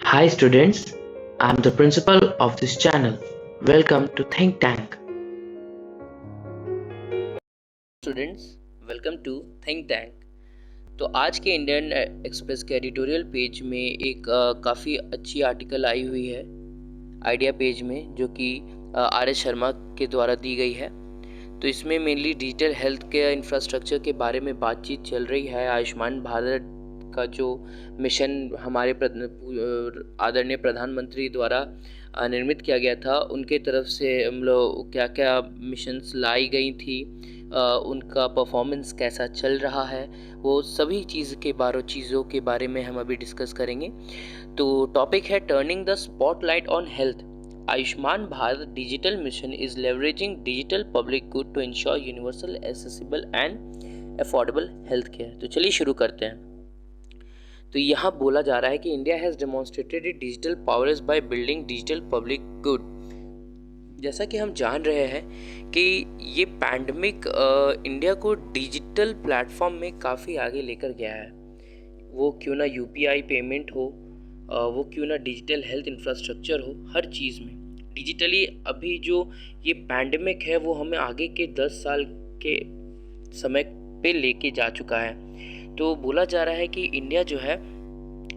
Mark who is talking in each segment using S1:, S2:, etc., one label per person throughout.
S1: Hi students, I am the principal of this channel. Welcome to Think Tank.
S2: Students, welcome to think tank. तो आज के Indian Express के editorial page में एक काफ़ी अच्छी आर्टिकल आई हुई है आइडिया पेज में, जो कि आर एस शर्मा के द्वारा दी गई है। तो इसमें mainly digital health care infrastructure के बारे में बातचीत चल रही है। आयुष्मान भारत का जो मिशन हमारे आदरणीय प्रधानमंत्री द्वारा निर्मित किया गया था, उनके तरफ से हम लोग क्या क्या मिशंस लाई गई थी, उनका परफॉर्मेंस कैसा चल रहा है, वो सभी चीज़ों के बारे में हम अभी डिस्कस करेंगे। तो टॉपिक है turning the spotlight on health. Ayushman Bharat digital mission is leveraging digital public good to ensure universal accessible and affordable health care. तो चलिए शुरू करते हैं। तो यहाँ बोला जा रहा है कि India has demonstrated it digital powers by building digital public good. जैसा कि हम जान रहे हैं कि ये पैंडमिक इंडिया को डिजिटल प्लेटफॉर्म में काफ़ी आगे लेकर गया है। वो क्यों ना यूपीआई पेमेंट हो, वो क्यों ना डिजिटल हेल्थ इंफ्रास्ट्रक्चर हो, हर चीज़ में डिजिटली अभी जो ये पैंडमिक है वो हमें आगे के 10 साल के समय पे लेके जा चुका है। तो बोला जा रहा है कि इंडिया जो है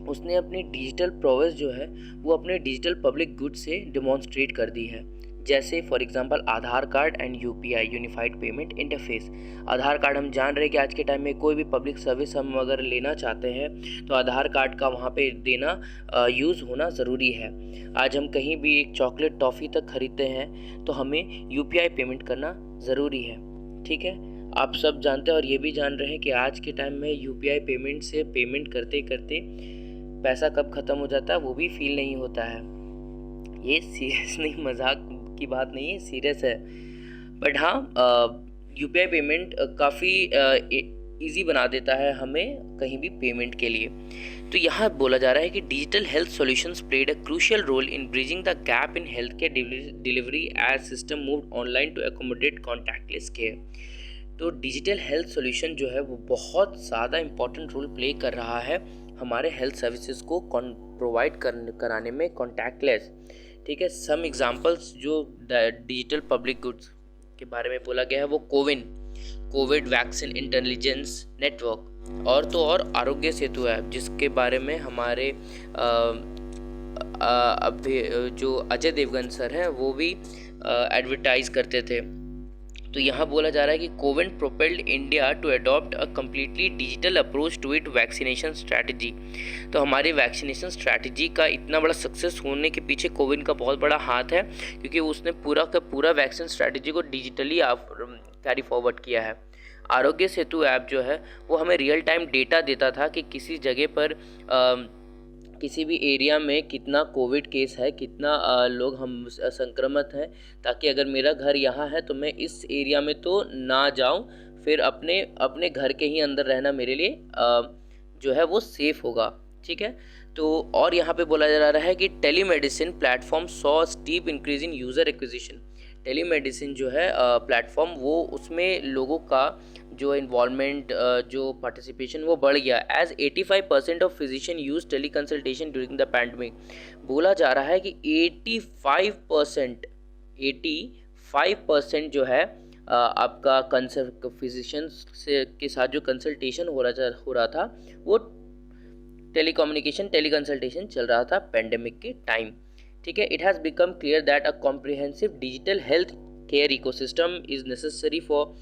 S2: उसने अपनी डिजिटल प्रोग्रेस जो है वो अपने डिजिटल पब्लिक गुड से डेमोन्स्ट्रेट कर दी है। जैसे for example Aadhaar card and UPI unified payment interface. Aadhaar card हम जान रहे हैं कि आज के टाइम में कोई भी पब्लिक सर्विस हम अगर लेना चाहते हैं तो आधार कार्ड का वहाँ पे देना यूज़ होना ज़रूरी है। आज हम कहीं भी एक चॉकलेट टॉफ़ी तक खरीदते हैं तो हमें यूपीआई पेमेंट करना ज़रूरी है। ठीक है, आप सब जानते हैं और ये भी जान रहे हैं कि आज के टाइम में यूपीआई पेमेंट से पेमेंट करते करते पैसा कब ख़त्म हो जाता है वो भी फील नहीं होता है। ये सीरियस नहीं, मजाक की बात नहीं है, सीरियस है। बट हाँ, यूपीआई पेमेंट काफ़ी इजी बना देता है हमें कहीं भी पेमेंट के लिए। तो यहाँ बोला जा रहा है कि digital health solutions played a crucial role in bridging the gap in health care delivery as system moved online to accommodate contactless care. तो डिजिटल हेल्थ सॉल्यूशन जो है वो बहुत ज़्यादा इम्पॉर्टेंट रोल प्ले कर रहा है हमारे हेल्थ सर्विसेज को प्रोवाइड कराने में कॉन्टैक्टलेस। ठीक है, सम एग्जांपल्स जो डिजिटल पब्लिक गुड्स के बारे में बोला गया है वो कोविड वैक्सीन इंटेलिजेंस नेटवर्क, और तो और आरोग्य सेतु ऐप, जिसके बारे में हमारे अभी जो अजय देवगन सर हैं वो भी एडवर्टाइज करते थे। तो यहाँ बोला जा रहा है कि Covid propelled India to adopt a completely digital approach to it vaccination strategy. तो हमारी वैक्सीनेशन स्ट्रैटेजी का इतना बड़ा सक्सेस होने के पीछे कोविड का बहुत बड़ा हाथ है, क्योंकि उसने पूरा का पूरा वैक्सीन स्ट्रैटेजी को डिजिटली कैरी फॉरवर्ड किया है। आरोग्य सेतु ऐप जो है वो हमें रियल टाइम डेटा देता था कि किसी जगह पर किसी भी एरिया में कितना कोविड केस है, कितना लोग हम संक्रमित हैं, ताकि अगर मेरा घर यहाँ है तो मैं इस एरिया में तो ना जाऊँ, फिर अपने अपने घर के ही अंदर रहना मेरे लिए जो है वो सेफ़ होगा। ठीक है, तो और यहाँ पे बोला जा रहा है कि telemedicine platform saw steep increase in user acquisition. Telemedicine जो है प्लेटफॉर्म, वो उसमें लोगों का जो इन्वॉल्वमेंट, जो पार्टिसिपेशन वो बढ़ गया। As 85% of physician use tele consultation during the pandemic. बोला जा रहा है कि 85% जो है आपका फिजिशियंस से के साथ जो कंसल्टेशन हो रहा था वो टेली कंसल्टेशन चल रहा था पैंडेमिक के टाइम। ठीक है, it has become clear that a comprehensive digital health care ecosystem is necessary for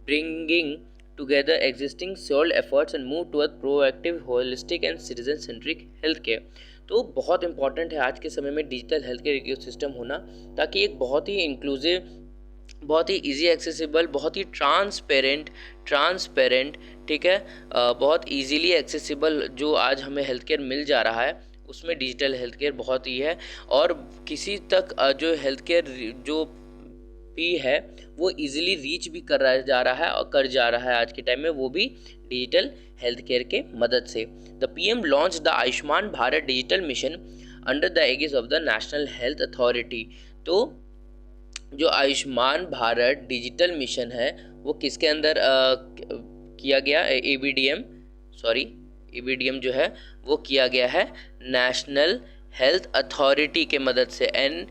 S2: bringing together existing sold efforts and move toward proactive, holistic and citizen-centric healthcare। तो बहुत important है आज के समय में डिजिटल हेल्थ केयर इकोसिस्टम होना, ताकि एक बहुत ही इंक्लूसिव, बहुत ही इजी एक्सेसिबल, बहुत ही ट्रांसपेरेंट, ठीक है, बहुत इजीली एक्सेसिबल जो आज हमें हेल्थ केयर मिल जा रहा है, उसमें डिजिटल हेल्थ केयर बहुत ही है। और किसी तक जो हेल्थ केयर जो भी है वो इजीली रीच भी जा रहा है और कर जा रहा है आज के टाइम में, वो भी डिजिटल हेल्थ केयर के मदद से। The PM launch the Ayushman Bharat digital mission under the Agassiz of the national health authority. तो जो आयुष्मान भारत डिजिटल मिशन है वो किसके अंदर किया गया? एबीडीएम जो है वो किया गया है नेशनल हेल्थ अथॉरिटी के मदद से, NHA।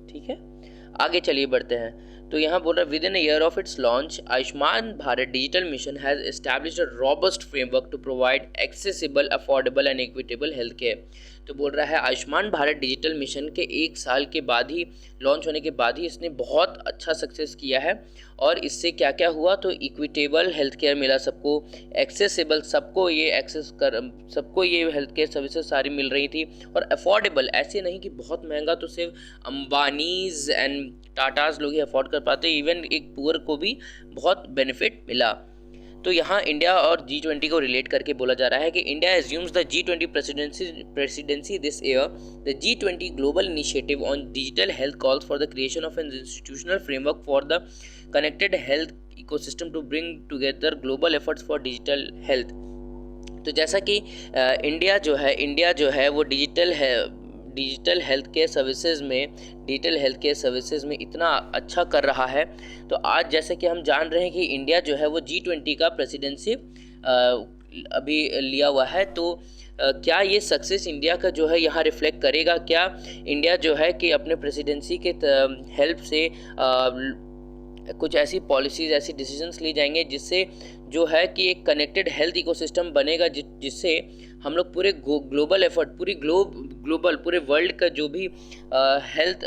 S2: ठीक है, आगे चलिए बढ़ते हैं। तो यहाँ बोल रहा है, within a year of its launch, Ayushman Bharat digital mission has established a robust framework to provide accessible, affordable and equitable health care. तो बोल रहा है आयुष्मान भारत डिजिटल मिशन के 1 साल के बाद ही, लॉन्च होने के बाद ही इसने बहुत अच्छा सक्सेस किया है। और इससे क्या क्या हुआ, तो इक्विटेबल हेल्थ केयर मिला सबको, एक्सेसिबल, सबको ये हेल्थ केयर सर्विसेज सारी मिल रही थी, और अफोर्डेबल, ऐसे नहीं कि बहुत महंगा तो सिर्फ अंबानीज एंड टाटाज लोग ही अफोर्ड कर पाते, इवन एक पुअर को भी बहुत बेनिफिट मिला। तो यहाँ इंडिया और G20 को रिलेट करके बोला जा रहा है कि India assumes the G20 presidency this year. The G20 global initiative on digital health calls for the creation of an institutional framework for the connected health ecosystem to bring together global efforts for digital health. तो जैसा कि India जो है वो digital health care services में इतना अच्छा कर रहा है। तो आज जैसे कि हम जान रहे हैं कि इंडिया जो है वो G20 का प्रेसिडेंसी अभी लिया हुआ है, तो क्या ये सक्सेस इंडिया का जो है यहाँ रिफ्लेक्ट करेगा? क्या इंडिया जो है कि अपने प्रेसिडेंसी के हेल्प से कुछ ऐसी पॉलिसीज़, ऐसी डिसीजंस ली जाएंगे जिससे जो है कि एक कनेक्टेड हेल्थ इकोसिस्टम बनेगा, जिससे हम लोग पूरे ग्लोबल एफर्ट, पूरे वर्ल्ड का जो भी हेल्थ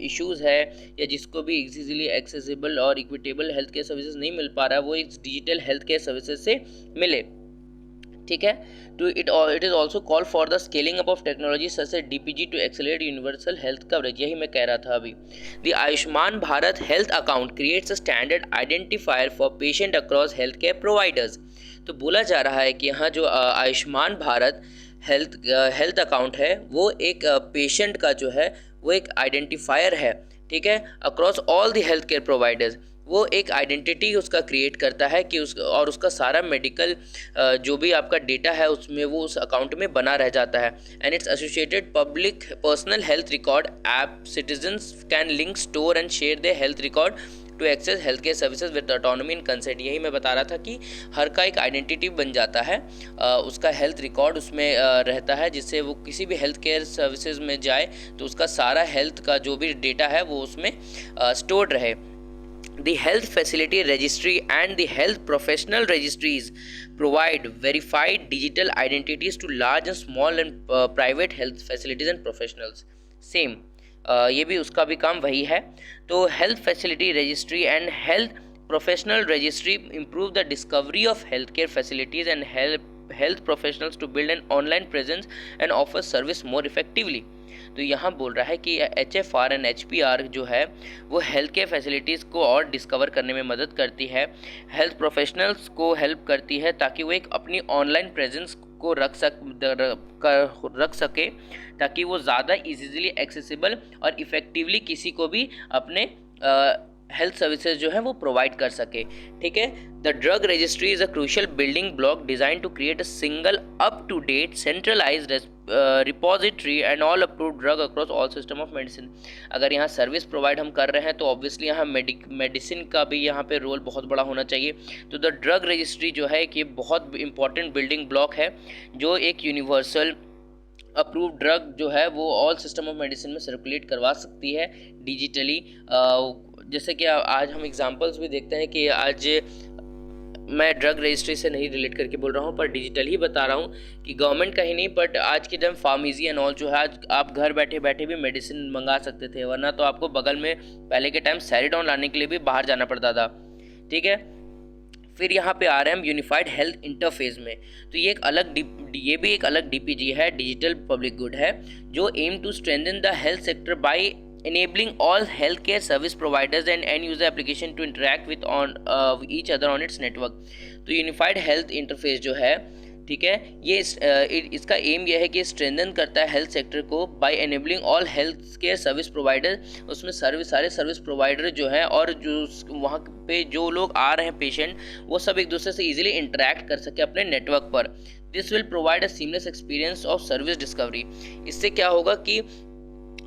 S2: इश्यूज़ है, या जिसको भी इजीली एक्सेसिबल और इक्विटेबल हेल्थ केयर सर्विसेज नहीं मिल पा रहा है, वो इस डिजिटल हेल्थ केयर सर्विसेज से मिले। ठीक है, तो it is also call for the scaling up of technology such as DPG to accelerate universal health coverage. यही मैं कह रहा था अभी। The Ayushman Bharat health account creates a standard identifier for patient across health care providers. तो बोला जा रहा है कि यहाँ जो आयुष्मान भारत हेल्थ अकाउंट है, वो एक पेशेंट का जो है वो एक आइडेंटिफायर है। ठीक है, across all the health care providers, वो एक आइडेंटिटी उसका क्रिएट करता है कि उसका सारा मेडिकल जो भी आपका डेटा है उसमें वो उस अकाउंट में बना रह जाता है। And its associated public personal health record app, citizens can link, store and share their health record to access health care services with autonomy and consent. यही मैं बता रहा था कि हर का एक आइडेंटिटी बन जाता है, उसका हेल्थ रिकॉर्ड उसमें रहता है, जिससे वो किसी भी हेल्थ केयर सर्विसेज में जाए तो उसका सारा हेल्थ का जो भी डेटा है वो उसमें स्टोर्ड रहे। The health facility registry and the health professional registries provide verified digital identities to large and small and private health facilities and professionals. Same, ये भी उसका भी काम वही है। तो health facility registry and health professional registry improve the discovery of healthcare facilities and help health professionals to build an online presence and offer service more effectively. तो यहाँ बोल रहा है कि HFR एंड HPR जो है वो हेल्थ केयर फैसिलिटीज़ को और डिस्कवर करने में मदद करती है, हेल्थ प्रोफेशनल्स को हेल्प करती है ताकि वो एक अपनी ऑनलाइन प्रेजेंस को रख सके, ताकि वो ज़्यादा इजीली एक्सेसिबल और इफ़ेक्टिवली किसी को भी अपने हेल्थ सर्विसेज जो है वो प्रोवाइड कर सके। ठीक है, the drug registry is a crucial building block design to create a single up to date centralised repository and all approved drug across all system of medicine. अगर यहाँ सर्विस प्रोवाइड हम कर रहे हैं तो ऑब्वियसली यहाँ मेडिसिन का भी यहाँ पे रोल बहुत बड़ा होना चाहिए। तो द ड्रग रजिस्ट्री जो है कि बहुत इंपॉर्टेंट बिल्डिंग ब्लॉक है, जो एक यूनिवर्सल अप्रूव्ड ड्रग जो है वो ऑल सिस्टम ऑफ मेडिसिन में सर्कुलेट करवा सकती है डिजिटली। जैसे कि आज हम एग्जांपल्स भी देखते हैं कि आज मैं ड्रग रजिस्ट्री से नहीं रिलेट करके बोल रहा हूँ, पर डिजिटल ही बता रहा हूँ कि गवर्नमेंट का ही नहीं, बट आज के टाइम फार्मेसी एंड ऑल जो है, आज आप घर बैठे बैठे भी मेडिसिन मंगा सकते थे, वरना तो आपको बगल में पहले के टाइम सैरिडॉन लाने के लिए भी बाहर जाना पड़ता था। ठीक है, फिर यहाँ पे आ रहे हैं हम यूनिफाइड हेल्थ इंटरफेस में। तो ये भी एक अलग DPG है, डिजिटल पब्लिक गुड है, जो aim to strengthen the health sector by enabling all healthcare service providers and end user application to interact with each other on its network। तो यूनिफाइड हेल्थ इंटरफेस जो है, ठीक है, ये इसका एम यह है कि स्ट्रेंथन करता है हेल्थ सेक्टर को by enabling all health care service provider. उसमें सारे सर्विस प्रोवाइडर जो हैं और जो वहाँ पे जो लोग आ रहे हैं पेशेंट, वो सब एक दूसरे से इजीली इंटरेक्ट कर सके अपने नेटवर्क पर। This will provide a seamless experience of service discovery. इससे क्या होगा कि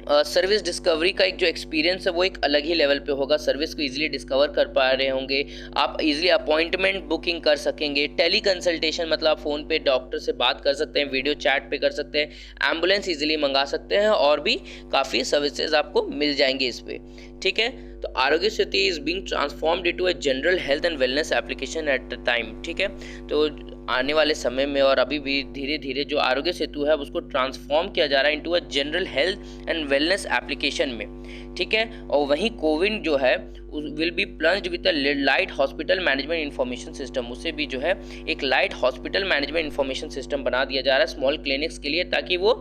S2: सर्विस डिस्कवरी का एक जो एक्सपीरियंस है वो एक अलग ही लेवल पे होगा। सर्विस को इजीली डिस्कवर कर पा रहे होंगे आप, इजीली अपॉइंटमेंट बुकिंग कर सकेंगे, टेली कंसल्टेशन मतलब आप फ़ोन पे डॉक्टर से बात कर सकते हैं, वीडियो चैट पे कर सकते हैं, एम्बुलेंस इजीली मंगा सकते हैं और भी काफ़ी सर्विसेज आपको मिल जाएंगे इस पे। ठीक है, तो Aarogya Setu is being transformed into a general health and wellness application at the time. ठीक है, तो आने वाले समय में और अभी भी धीरे धीरे जो आरोग्य सेतु है उसको ट्रांसफॉर्म किया जा रहा है into a general health and wellness application में। ठीक है, और वहीं कोविन जो है will be plunged with a light hospital management information system, उसे भी जो है एक light hospital management information system बना दिया जा रहा है स्मॉल क्लिनिक्स के लिए, ताकि वो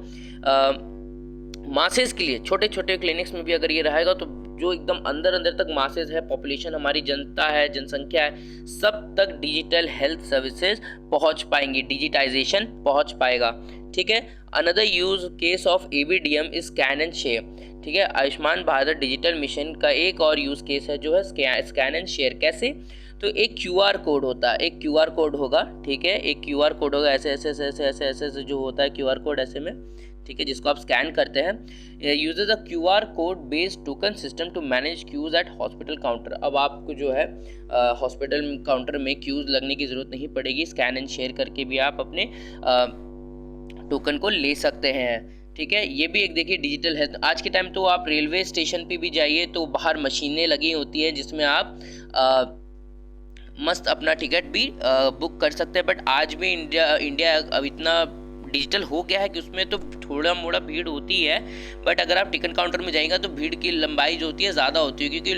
S2: मासेस के लिए, छोटे छोटे क्लिनिक्स में भी अगर ये रहेगा तो जो एकदम अंदर अंदर तक मासेस है, पॉपुलेशन हमारी जनता है, जनसंख्या है, सब तक डिजिटल हेल्थ सर्विसेज पहुंच पाएंगी, डिजिटाइजेशन पहुंच पाएगा। ठीक है, another use case of ABDM is scan and share. ठीक है, आयुष्मान भारत डिजिटल मिशन का एक और यूज केस है जो है स्कैन एंड शेयर। कैसे? तो एक क्यूआर कोड होता है, एक क्यूआर कोड होगा। ठीक है, एक क्यूआर कोड होगा, ऐसे ऐसे ऐसे ऐसे ऐसे ऐसे जो होता है क्यूआर कोड ऐसे में। ठीक है, जिसको आप स्कैन करते हैं, uses a QR code based token system to manage queues at hospital counter. अब आपको जो है हॉस्पिटल काउंटर में क्यूज लगने की ज़रूरत नहीं पड़ेगी, स्कैन एंड शेयर करके भी आप अपने टोकन को ले सकते हैं। ठीक है, ये भी एक देखिए डिजिटल है। आज के टाइम तो आप रेलवे स्टेशन पे भी जाइए तो बाहर मशीनें लगी होती है जिसमें आप मस्त अपना टिकट भी बुक कर सकते हैं। बट आज भी इंडिया अब इतना डिजिटल हो गया है कि उसमें तो थोड़ा मोड़ा भीड़ होती है, बट अगर आप टिकट काउंटर में जाएंगे तो भीड़ की लंबाई जो होती है ज़्यादा होती है, क्योंकि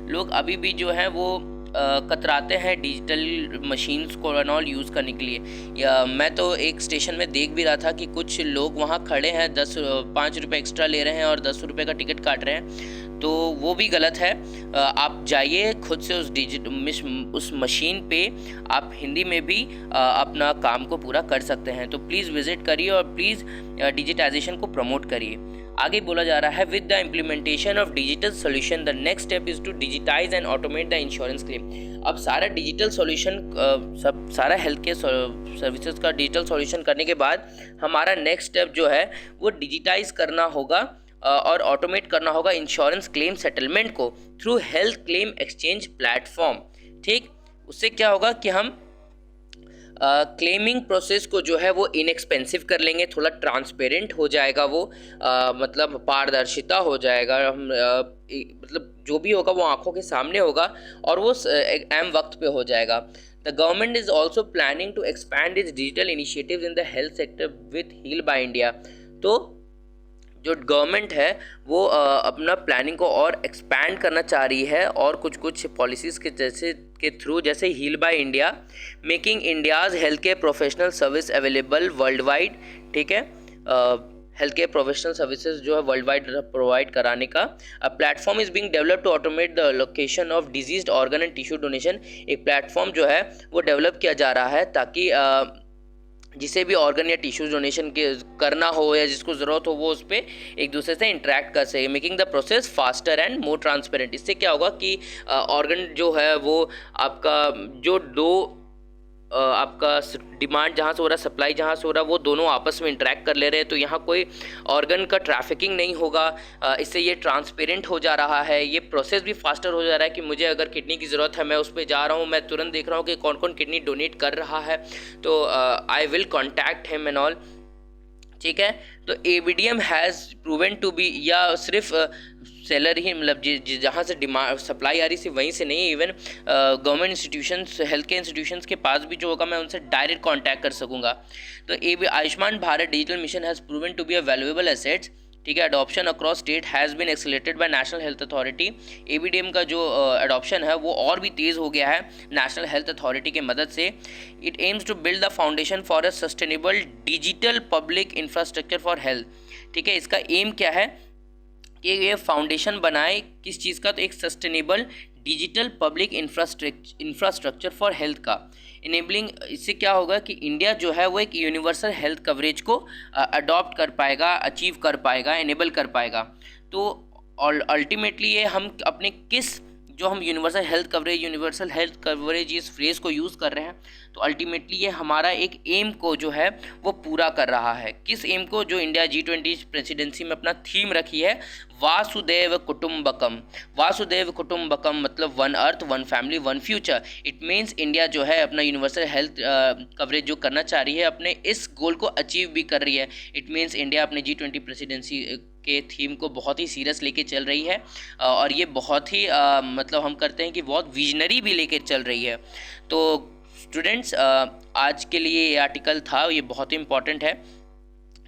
S2: लोग अभी भी जो है वो कतराते हैं डिजिटल मशीन्स को ऑल यूज़ करने के लिए। या मैं तो एक स्टेशन में देख भी रहा था कि कुछ लोग वहाँ खड़े हैं, 5 रुपये एक्स्ट्रा ले रहे हैं और 10 रुपये का टिकट काट रहे हैं, तो वो भी गलत है। आप जाइए खुद से उस मशीन पे, आप हिंदी में भी अपना काम को पूरा कर सकते हैं। तो प्लीज़ विजिट करिए और प्लीज़ डिजिटाइजेशन को प्रमोट करिए। आगे बोला जा रहा है, with the implementation of digital solution the next step is to digitise and automate the insurance claim. अब सारा डिजिटल सॉल्यूशन, सारा हेल्थ केयर सर्विसेज का डिजिटल सॉल्यूशन करने के बाद हमारा नेक्स्ट स्टेप जो है वो डिजिटाइज करना होगा और ऑटोमेट करना होगा इंश्योरेंस क्लेम सेटलमेंट को through health claim exchange platform. ठीक, उससे क्या होगा कि हम क्लेमिंग प्रोसेस को जो है वो इनएक्सपेंसिव कर लेंगे, थोड़ा ट्रांसपेरेंट हो जाएगा वो, मतलब पारदर्शिता हो जाएगा। हम मतलब जो भी होगा वो आंखों के सामने होगा और वो एम वक्त पे हो जाएगा। The government is also planning to expand its digital initiatives in the health sector with heal by India. तो जो गवर्नमेंट है वो अपना प्लानिंग को और एक्सपैंड करना चाह रही है और कुछ पॉलिसीज़ के थ्रू, जैसे heal by India, making India's health care professional service available worldwide. ठीक है, हेल्थ केयर प्रोफेशनल सर्विसेज जो है वर्ल्ड वाइड प्रोवाइड कराने का platform is being develop to automate the location of diseased organ and tissue donation. एक platform जो है वो डेवलप किया जा रहा है ताकि जिसे भी ऑर्गन या टिश्यूज डोनेशन के करना हो या जिसको ज़रूरत हो वो उस पर एक दूसरे से इंटरेक्ट कर सके, making the process faster and more transparent. इससे क्या होगा कि ऑर्गन जो है वो आपका जो आपका डिमांड जहाँ से हो रहा है, सप्लाई जहाँ से हो रहा है, वो दोनों आपस में इंटरेक्ट कर ले रहे हैं, तो यहाँ कोई ऑर्गन का ट्रैफिकिंग नहीं होगा। इससे ये ट्रांसपेरेंट हो जा रहा है, ये प्रोसेस भी फास्टर हो जा रहा है कि मुझे अगर किडनी की ज़रूरत है, मैं उस पर जा रहा हूँ, मैं तुरंत देख रहा हूँ कि कौन कौन किडनी डोनेट कर रहा है, तो I will contact him and all. ठीक है, तो ABDM has proven to B, या सिर्फ सेलर ही मतलब जहाँ से डिमांड सप्लाई आ रही थी वहीं से नहीं, even government institutions, health care institutions के पास भी जो होगा मैं उनसे डायरेक्ट कांटेक्ट कर सकूँगा। तो Ayushman Bharat digital mission has proven to be a valuable assets. ठीक है, adoption across state has been accelerated by national health authority. ABDM का जो अडॉप्शन है वो और भी तेज़ हो गया है नेशनल हेल्थ अथॉरिटी की मदद से। It aims to build the foundation for a sustainable digital public infrastructure for health. ठीक है, इसका एम क्या है कि ये फाउंडेशन बनाए किस चीज़ का, तो एक sustainable digital public infrastructure for health का इनेबलिंग। इससे क्या होगा कि इंडिया जो है वो एक यूनिवर्सल हेल्थ कवरेज को अडॉप्ट कर पाएगा, अचीव कर पाएगा, इनेबल कर पाएगा। तो अल्टीमेटली ये हम अपने किस जो हम यूनिवर्सल हेल्थ कवरेज इस फ्रेज को यूज़ कर रहे हैं, तो अल्टीमेटली ये हमारा एक एम को जो है वो पूरा कर रहा है। किस एम को? जो इंडिया G20 प्रेसिडेंसी में अपना थीम रखी है, वासुदेव कुटुंबकम। वासुदेव कुटुंबकम मतलब one earth, one family, one future. It means India जो है अपना यूनिवर्सल हेल्थ कवरेज जो करना चाह रही है, अपने इस गोल को अचीव भी कर रही है। इट मीन्स इंडिया अपने G20 प्रेसिडेंसी के थीम को बहुत ही सीरियस लेके चल रही है, और ये बहुत ही मतलब हम करते हैं कि बहुत विजनरी भी लेके चल रही है। तो स्टूडेंट्स, आज के लिए ये आर्टिकल था, ये बहुत ही इंपॉर्टेंट है,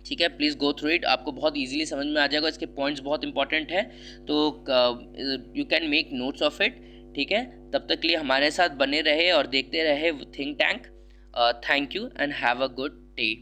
S2: ठीक है। प्लीज़ गो थ्रू इट, आपको बहुत इजीली समझ में आ जाएगा, इसके पॉइंट्स बहुत इंपॉर्टेंट है, तो you can make notes of it, ठीक है। तब तक के लिए हमारे साथ बने रहे और देखते रहे think tank. Thank you and have a good day.